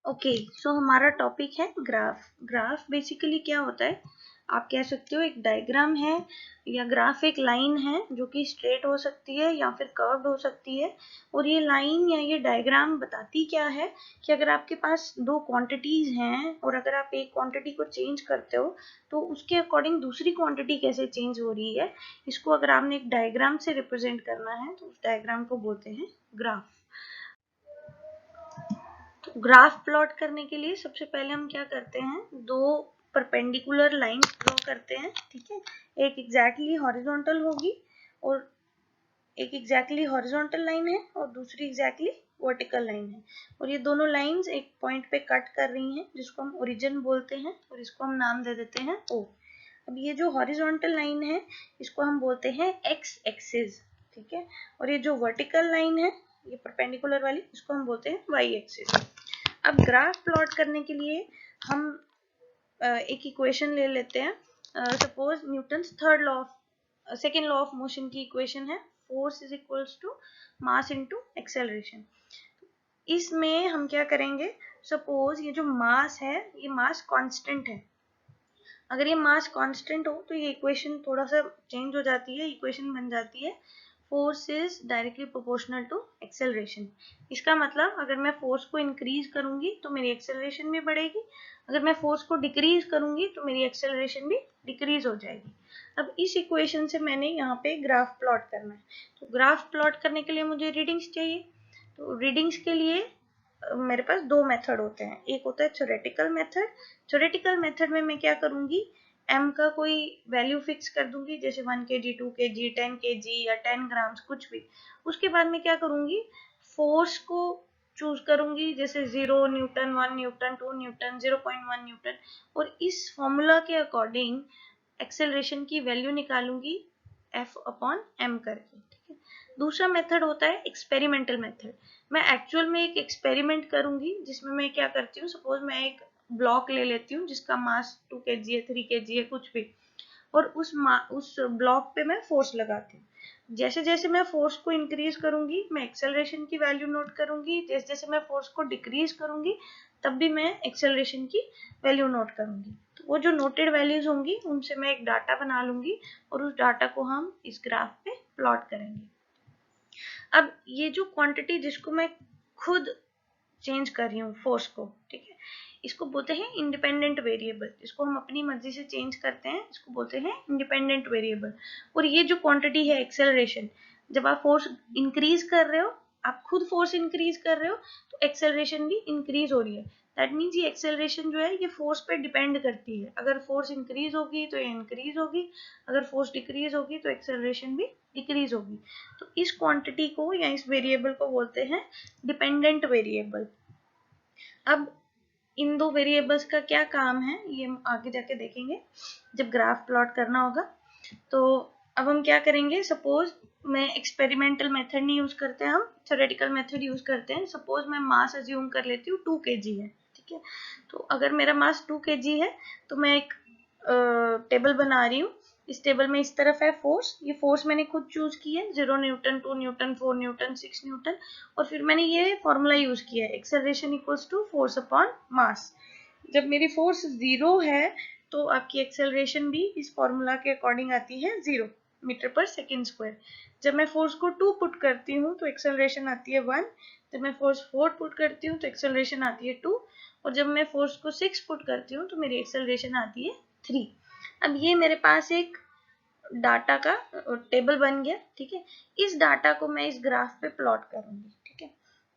Okay, सो हमारा topic है graph. Graph basically क्या होता है, आप कह सकते हो एक डायग्राम है, या ग्राफ एक लाइन है जो कि स्ट्रेट हो सकती है या फिर कर्व्ड हो सकती है। और ये लाइन या ये डायग्राम बताती क्या है कि अगर आपके पास दो क्वांटिटीज हैं और अगर आप एक क्वांटिटी को चेंज करते हो तो उसके अकॉर्डिंग दूसरी क्वांटिटी कैसे चेंज हो रही है। इसको अगर आपने एक डायग्राम से रिप्रेजेंट करना है तो उस डायग्राम को बोलते हैं ग्राफ। ग्राफ प्लॉट करने के लिए सबसे पहले हम क्या करते हैं, दो परपेंडिकुलर लाइंस ड्रॉ करते हैं। ठीक है, एक एग्जैक्टली हॉरिजॉन्टल होगी और एक एग्जैक्टली हॉरिजॉन्टल लाइन है और दूसरी एग्जैक्टली वर्टिकल लाइन है। और ये दोनों लाइंस एक पॉइंट पे कट कर रही हैं जिसको हम ओरिजिन बोलते हैं और इसको हम नाम दे देते हैं ओ। अब ये जो हॉरिजॉन्टल लाइन है इसको हम बोलते हैं एक्स एक्सिस। ठीक है, और ये जो वर्टिकल लाइन है ये परपेंडिकुलर वाली, इसको हम बोलते हैं वाई एक्सिस। अब ग्राफ प्लॉट करने के लिए हम एक इक्वेशन ले लेते हैं। Suppose Newton's third law of second law of motion की इक्वेशन है, force is equals to mass into acceleration. इसमें हम क्या करेंगे, सपोज ये जो मास है ये मास कांस्टेंट है। अगर ये मास कांस्टेंट हो तो ये इक्वेशन थोड़ा सा चेंज हो जाती है, इक्वेशन बन जाती है force is directly proportional to acceleration. इसका मतलब अगर मैं फोर्स को इंक्रीज करूंगी तो मेरी एक्सेलरेशन भी बढ़ेगी, अगर मैं फोर्स को डिक्रीज करूंगी तो मेरी एक्सेलरेशन भी डिक्रीज हो जाएगी। अब इस इक्वेशन से मैंने यहाँ पे ग्राफ प्लॉट करना है। तो ग्राफ प्लॉट करने के लिए मुझे रीडिंग्स चाहिए। तो रीडिंग्स के लिए मेरे पास दो मेथड होते हैं, एक होता है थ्योरेटिकल मेथड। थ्योरेटिकल मेथड में मैं क्या करूंगी, एम का कोई वैल्यू फिक्स कर दूंगी, जैसे 1 kg 2 kg 10 kg या 10 ग्राम्स कुछ भी। उसके बाद में क्या करूंगी, फोर्स को चूज करूंगी, जैसे 0 न्यूटन 1 न्यूटन 2 न्यूटन 0.1 न्यूटन, और इस फॉर्मूला के अकॉर्डिंग एक्सेलरेशन की वैल्यू निकालूंगी एफ अपॉन एम करके। ठीक है, दूसरा मेथड होता है एक्सपेरिमेंटल मेथड। मैं एक्चुअल में एक एक्सपेरिमेंट करूंगी जिसमें मैं क्या करती हूँ, सपोज मैं एक ब्लॉक ले लेती हूँ जिसका मास 2 kg है 3 kg है कुछ भी, और उस ब्लॉक पे मैं फोर्स लगाती हूँ। जैसे जैसे मैं फोर्स को इंक्रीज करूंगी मैं एक्सेलरेशन की वैल्यू नोट करूंगी, जैसे जैसे मैं फोर्स को डिक्रीज करूंगी तब भी मैं एक्सेलरेशन की वैल्यू नोट करूंगी। तो वो जो नोटेड वैल्यूज होंगी उनसे मैं एक डाटा बना लूंगी और उस डाटा को हम इस ग्राफ पे प्लॉट करेंगे। अब ये जो क्वांटिटी जिसको मैं खुद चेंज कर रही हूँ फोर्स को, ठीक है, इसको बोलते हैं इंडिपेंडेंट वेरिएबल। इसको हम अपनी मर्जी से चेंज करते हैं, इसको बोलते हैं इंडिपेंडेंट वेरिएबल। और ये जो क्वांटिटी है एक्सेलरेशन, जब आप फोर्स इंक्रीज कर रहे हो, आप खुद फोर्स इंक्रीज कर रहे हो तो एक्सेलरेशन भी इंक्रीज हो रही है। दैट मीन्स ये एक्सेलरेशन जो है ये फोर्स पे डिपेंड करती है। अगर फोर्स इंक्रीज होगी तो ये इंक्रीज होगी, अगर फोर्स डिक्रीज होगी तो एक्सेलरेशन भी डिक्रीज होगी। तो इस क्वांटिटी को या इस वेरिएबल को बोलते हैं डिपेंडेंट वेरिएबल। अब इन दो वेरिएबल्स का क्या काम है ये हम आगे जाके देखेंगे जब ग्राफ प्लॉट करना होगा। तो अब हम क्या करेंगे, सपोज मैं एक्सपेरिमेंटल मेथड नहीं यूज करते, हम थ्योरेटिकल मेथड यूज करते हैं। सपोज मैं मास अज्यूम कर लेती हूँ 2 kg है। ठीक है, तो अगर मेरा मास 2 kg है तो मैं एक टेबल बना रही हूँ। इस टेबल में इस तरफ है फोर्स, ये फोर्स मैंने खुद चूज की है, 0 न्यूटन 2 न्यूटन 4 न्यूटन 6 न्यूटन, और फिर मैंने ये फॉर्मूला यूज किया है acceleration equals to force upon mass. जब मेरी फोर्स 0 है तो आपकी एक्सेलरेशन भी इस फॉर्मूला के अकॉर्डिंग आती है 0 मीटर पर सेकेंड स्क्वायर। जब मैं फोर्स को 2 पुट करती हूँ तो एक्सेलरेशन आती है 1, जब मैं फोर्स 4 पुट करती हूँ तो एक्सेलरेशन आती है 2, और जब मैं फोर्स को 6 पुट करती हूँ तो मेरी एक्सेलरेशन आती है 3। अब ये मेरे पास एक डाटा का टेबल बन गया। ठीक है, इस डाटा को मैं इस ग्राफ पे प्लॉट करूंगी। ठीक है,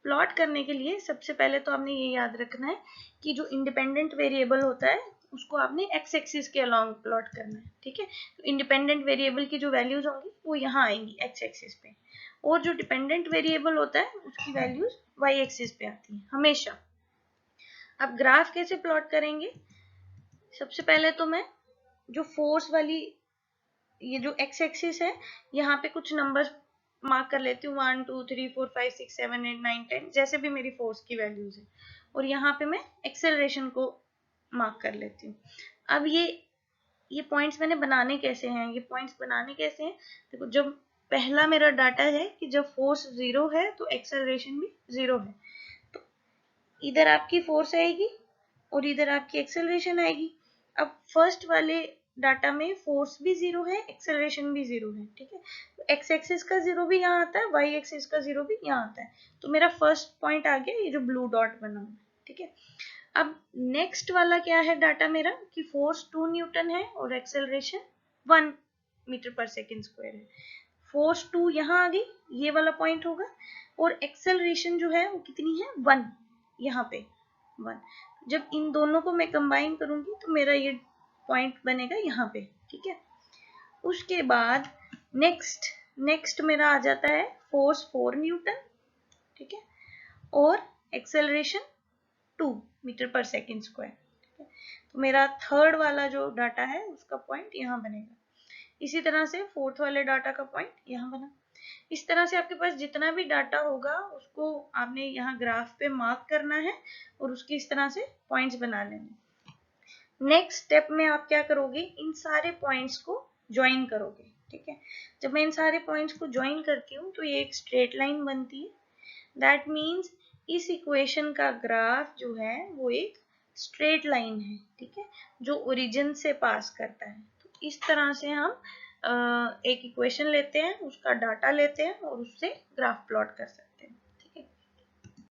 प्लॉट करने के लिए सबसे पहले तो आपने ये याद रखना है कि जो इंडिपेंडेंट वेरिएबल होता है उसको आपने एक्स एक्सिस के अलोंग प्लॉट करना है। ठीक है, तो इंडिपेंडेंट वेरिएबल की जो वैल्यूज होंगी वो यहाँ आएंगी एक्स एक्सिस पे, और जो डिपेंडेंट वेरिएबल होता है उसकी वैल्यूज वाई एक्सिस पे आती है हमेशा। अब ग्राफ कैसे प्लॉट करेंगे, सबसे पहले तो मैं जो फोर्स वाली ये जो एक्स एक्सिस है यहाँ पे कुछ नंबर्स मार्क कर लेती हूँ, 1 2 3 4 5 6 7 8 9 10 जैसे भी मेरी फोर्स की वैल्यूज है, और यहाँ पे मैं एक्सेलरेशन को मार्क कर लेती हूँ। अब ये पॉइंट्स मैंने बनाने कैसे हैं, ये पॉइंट्स बनाने कैसे हैं, देखो जब पहला मेरा डाटा है कि जब फोर्स 0 है तो एक्सेलरेशन भी 0 है, तो इधर आपकी फोर्स आएगी और इधर आपकी एक्सेलरेशन आएगी। अब फर्स्ट वाले डाटा में फोर्स भी 0 है, एक्सेलरेशन भी 0 है, ठीक है। तो एक्स एक्सिस का 0 भी यहाँ आता है, वाई एक्सिस का 0 भी यहाँ आता है। तो मेरा फर्स्ट पॉइंट आ गया, ये जो ब्लू डॉट बना हुआ है, ठीक है। अब नेक्स्ट वाला क्या है डाटा मेरा कि फोर्स 2 न्यूटन है और एक्सेलरेशन 1 मीटर पर सेकेंड स्क्वायर है। फोर्स 2 यहाँ आ गई, ये वाला पॉइंट होगा, और एक्सेलरेशन जो है वो कितनी है 1, यहाँ पे 1। जब इन दोनों को मैं कंबाइन करूंगी तो मेरा ये पॉइंट बनेगा यहाँ पे, ठीक है। उसके बाद नेक्स्ट मेरा आ जाता है फोर्स 4 न्यूटन, ठीक है, और एक्सेलरेशन 2 मीटर पर सेकेंड स्क्वायर, ठीक है। तो मेरा थर्ड वाला जो डाटा है उसका पॉइंट यहाँ बनेगा। इसी तरह से फोर्थ वाले डाटा का पॉइंट यहाँ बना। इस तरह से आपके पास जितना भी डाटा होगा उसको आपने यहाँ ग्राफ पे मार्क करना है और उसके इस तरह से पॉइंट्स बना लेने। नेक्स्ट स्टेप में आप क्या करोगे, इन सारे पॉइंट्स को ज्वाइन करोगे, ठीक है। जब मैं इन सारे पॉइंट्स को ज्वाइन करती हूँ तो ये एक स्ट्रेट लाइन बनती है। दैट मीन्स इस इक्वेशन का ग्राफ जो है वो एक स्ट्रेट लाइन है, ठीक है, जो ओरिजिन से पास करता है। तो इस तरह से हम एक इक्वेशन लेते हैं, उसका डाटा लेते हैं और उससे ग्राफ प्लॉट कर सकते हैं, ठीक है।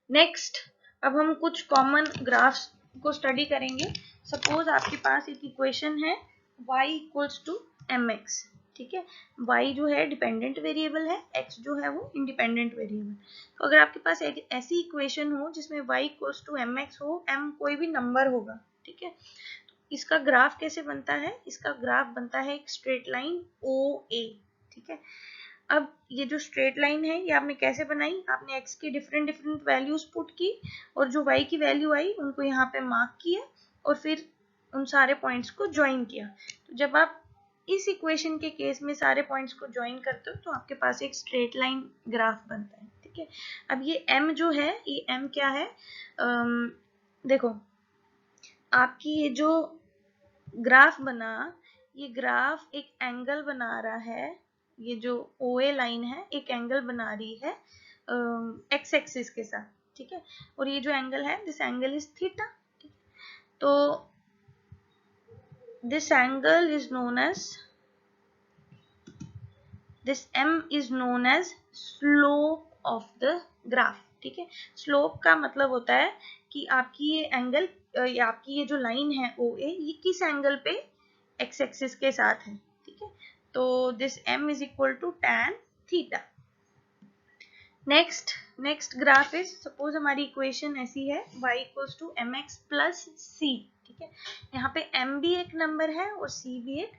नेक्स्ट अब हम कुछ कॉमन ग्राफ्स को स्टडी करेंगे। सपोज आपके पास एक इक्वेशन है y इक्वल्स टू mx, ठीक है। y जो है डिपेंडेंट वेरिएबल है, x जो है वो इंडिपेंडेंट वेरिएबल। तो अगर आपके पास एक ऐसी इक्वेशन हो जिसमें y इक्वल्स टू mx हो, m कोई भी नंबर होगा, ठीक है, इसका ग्राफ कैसे बनता है, इसका ग्राफ बनता है एक स्ट्रेट लाइन OA, ठीक है। अब ये जो स्ट्रेट लाइन है ये आपने कैसे बनाई, आपने x की डिफरेंट वैल्यूज पुट की और जो y की वैल्यू आई उनको यहाँ पे मार्क किया और फिर उन सारे पॉइंट्स को ज्वाइन किया। तो जब आप इस इक्वेशन के केस में सारे पॉइंट्स को ज्वाइन करते हो तो आपके पास एक स्ट्रेट लाइन ग्राफ बनता है, ठीक है। अब ये m जो है, ये m क्या है, देखो आपकी ये जो ग्राफ बना, ये ग्राफ एक एंगल बना रहा है, ये जो OA लाइन है एक एंगल बना रही है एक्स एक्सिस के साथ, ठीक है। और ये जो एंगल है दिस एंगल इज थीटा, तो this angle is known as, this m is known as slope of the graph, ठीक है। स्लोप का मतलब होता है कि आपकी ये एंगल या आपकी ये जो लाइन है OA ये किस एंगल पे एक्स एक्सिस के साथ है, ठीक है। तो this m is equal to tan theta. Next graph is, suppose हमारी इक्वेशन ऐसी है y equals to mx plus c, ठीक है। यहाँ पे m भी एक नंबर है और c भी एक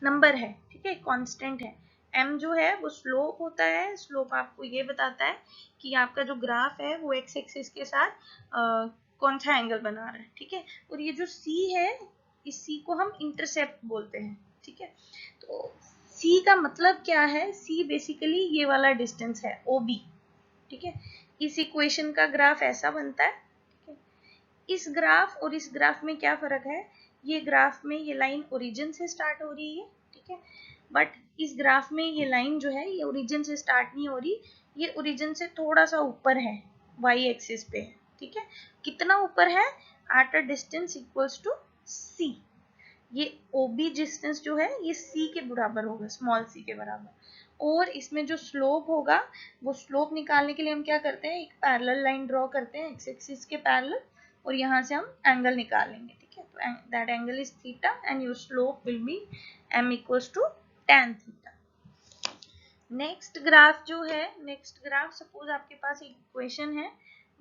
नंबर है, ठीक है, कांस्टेंट है। m जो है वो स्लोप होता है, स्लोप आपको ये बताता है कि आपका जो ग्राफ है वो एक्स एक्सिस के साथ कौन सा एंगल बना रहा है, ठीक है। और ये जो c है, इस c को हम इंटरसेप्ट बोलते हैं, ठीक है। तो c का मतलब क्या है, c बेसिकली ये वाला डिस्टेंस है OB, ठीक है। इस इक्वेशन का ग्राफ ऐसा बनता है, ठीक है। इस ग्राफ और इस ग्राफ में क्या फर्क है, ये ग्राफ में ये लाइन ओरिजिन से स्टार्ट हो रही है, ठीक है, बट इस ग्राफ में ये लाइन जो है ये ओरिजिन से स्टार्ट नहीं हो रही, ये ओरिजिन से थोड़ा सा ऊपर है, वाई एक्सिस पे है, ठीक है। कितना ऊपर है, at a distance equals to c। ये OB डिस्टेंस जो है ये c के बराबर होगा, स्मॉल c के बराबर। और इसमें जो स्लोप होगा वो स्लोप निकालने के लिए हम क्या करते हैं, एक पैरेलल लाइन ड्रॉ करते हैं एक्स एक्सिस के पैरेलल और यहाँ से हम एंगल निकाल लेंगे, ठीक है। तो that angle is theta and your slope will be m equals to tan theta. Next graph जो है, नेक्स्ट ग्राफ सपोज आपके पास एक इक्वेशन है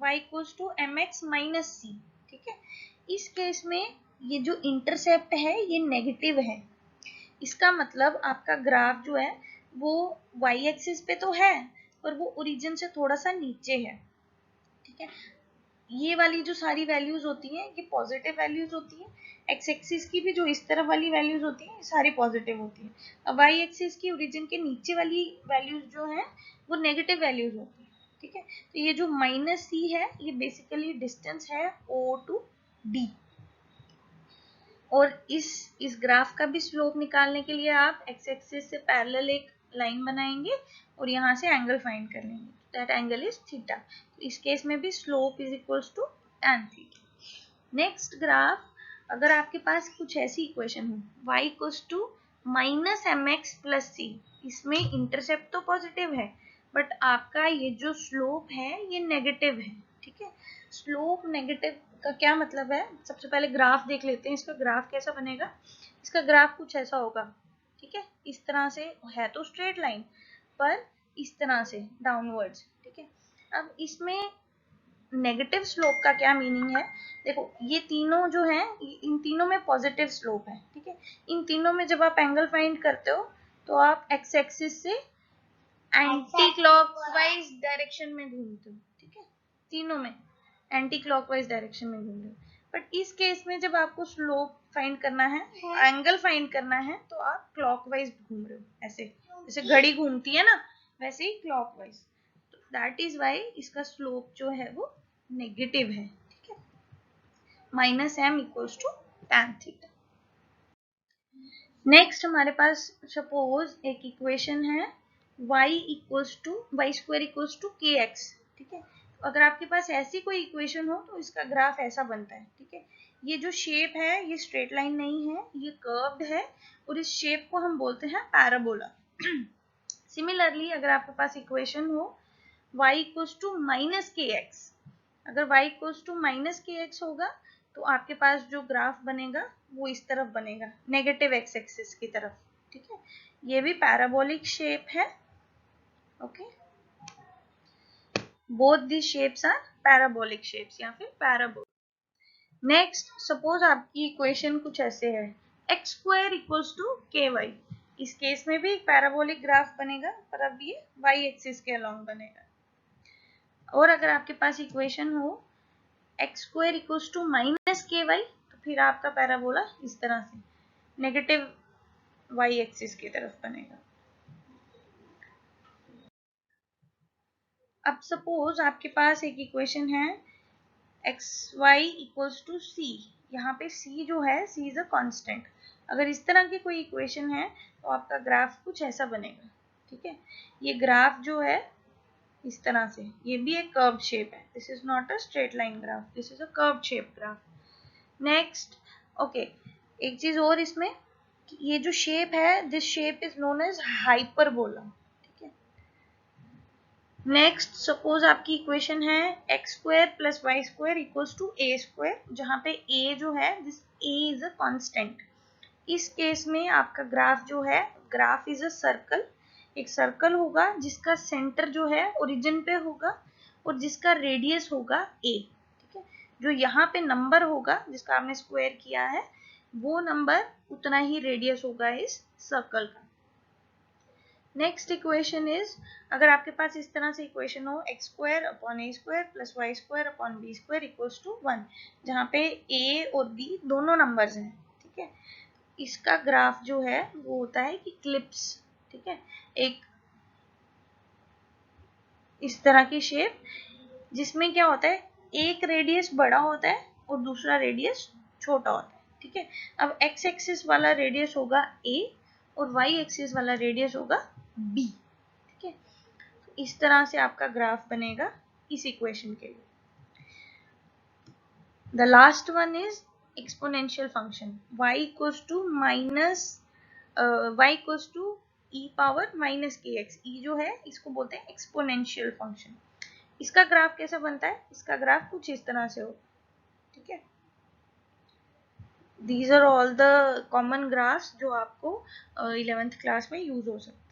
y equals to mx minus c, ठीक है। इस केस में ये जो इंटरसेप्ट है ये नेगेटिव है, इसका मतलब आपका ग्राफ जो है वो y एक्सिस पे तो है पर वो ओरिजिन से थोड़ा सा नीचे है, ठीक है। ये वाली जो सारी वैल्यूज होती हैं ये पॉजिटिव वैल्यूज होती हैं, एक्स एक्सिस की भी जो इस तरफ वाली वैल्यूज होती हैं सारी पॉजिटिव होती हैं। अब y एक्सिस की ओरिजिन के नीचे वाली वैल्यूज जो है वो नेगेटिव वैल्यूज होती हैं, ठीक है। तो ये जो माइनस c है ये बेसिकली डिस्टेंस है O टू D। और इस ग्राफ का भी स्लोप निकालने के लिए आप एक्स एक्सिस से पैरेलल एक लाइन बनाएंगे और यहाँ से एंगल फाइंड कर लेंगे, दैट एंगल इज थीटा। इस केस में भी slope is equals to tan theta. Next graph, अगर आपके पास कुछ ऐसी इक्वेशन हो y equals to minus M X plus C, इसमें इंटरसेप्ट तो पॉजिटिव है बट आपका ये जो स्लोप है ये नेगेटिव है, ठीक है। स्लोप नेगेटिव का क्या मतलब है, सबसे पहले ग्राफ देख लेते हैं। इसका ग्राफ कैसा बनेगा, इसका ग्राफ कुछ ऐसा होगा, ठीक है। इस तरह से है तो स्ट्रेट लाइन, पर इस तरह से डाउनवर्ड्स, ठीक है। अब इसमें नेगेटिव स्लोप का क्या मीनिंग है, देखो ये तीनों जो हैं इन तीनों में पॉजिटिव स्लोप है, ठीक है। इन तीनों में जब आप एंगल फाइंड करते हो तो आप एक्स एक्सिस से एंटी क्लॉकवाइज डायरेक्शन में घूमते हो, ठीक है। तीनों में एंटी क्लॉकवाइज डायरेक्शन में घूम रहे हो। बट इस केस में जब आपको स्लोप फाइंड करना है, एंगल फाइंड करना है, तो आप क्लॉकवाइज घूम रहे हो, ऐसे जैसे घड़ी घूमती है ना वैसे ही क्लॉकवाइज। दैट इज वाई इसका स्लोप जो है वो नेगेटिव है, ठीक है। Minus m equals to tan theta. Next हमारे पास सपोज एक इक्वेशन है y equals to y square equals to k x, ठीक है। अगर आपके पास ऐसी कोई इक्वेशन हो तो इसका ग्राफ ऐसा बनता है, ठीक है। ये जो शेप है ये स्ट्रेट लाइन नहीं है, ये कर्व्ड है और इस शेप को हम बोलते हैं पैराबोला। सिमिलरली अगर आपके पास इक्वेशन हो y equals to minus k x, अगर y equals to minus k x होगा तो आपके पास जो ग्राफ बनेगा वो इस तरफ बनेगा, नेगेटिव एक्स एक्सिस की तरफ, ठीक है। ये भी पैराबोलिक शेप है, okay. Both this shapes are parabolic shapes या फिर पैराबोल। नेक्स्ट सपोज आपकी इक्वेशन कुछ ऐसे है x square equals to k y. इस केस में भी एक पैराबोलिक ग्राफ बनेगा, पर अब ये वाई एक्सिस के अलोंग बनेगा। और अगर आपके पास इक्वेशन हो x square equals to minus k y, तो फिर आपका पैराबोला इस तरह से नेगेटिव वाई एक्सिस की तरफ बनेगा। अब सपोज आपके पास एक इक्वेशन है एक्स वाई इक्वल्स टू सी, यहाँ पे सी जो है सी इज अ कांस्टेंट। अगर इस तरह की कोई इक्वेशन है तो आपका ग्राफ कुछ ऐसा बनेगा, ठीक है। ये ग्राफ जो है इस तरह से, ये भी एक कर्व शेप है, this is not a straight line graph, this is a curve shape graph. Next okay, एक चीज और इसमें, ये जो शेप है this shape is known as hyperbola, ठीक है। नेक्स्ट सपोज आपकी इक्वेशन है x square plus y square equals to a square, जहाँ पे ए जो है this a is a constant. इस केस में आपका ग्राफ जो है, ग्राफ इज अ सर्कल, एक सर्कल होगा जिसका सेंटर जो है ओरिजिन पे होगा और जिसका रेडियस होगा ए, ठीक है। जो यहाँ पे नंबर होगा जिसका आपने स्क्वायर किया है वो नंबर उतना ही रेडियस होगा इस सर्कल का। नेक्स्ट इक्वेशन इज, अगर आपके पास इस तरह से इक्वेशन हो x square upon a square plus y square upon b square equals to 1, जहाँ पे ए और बी दोनों नंबर्स हैं, ठीक है। इसका ग्राफ जो है वो होता है कि क्लिप्स, ठीक है, एक इस तरह की शेप जिसमें क्या होता है एक रेडियस बड़ा होता है और दूसरा रेडियस छोटा होता है, ठीक है। अब एक्स एक्सिस वाला रेडियस होगा ए और वाई एक्सिस वाला रेडियस होगा बी, ठीक है। इस तरह से आपका ग्राफ बनेगा इस इक्वेशन के लिए। The last one is exponential function y equals to minus y equals to e power minus k x. e जो है इसको बोलते हैं एक्सपोनेंशियल फंक्शन। इसका ग्राफ कैसा बनता है, इसका ग्राफ कुछ इस तरह से होगा, ठीक है। These are all the common graphs जो आपको 11th क्लास में यूज हो सकते हैं।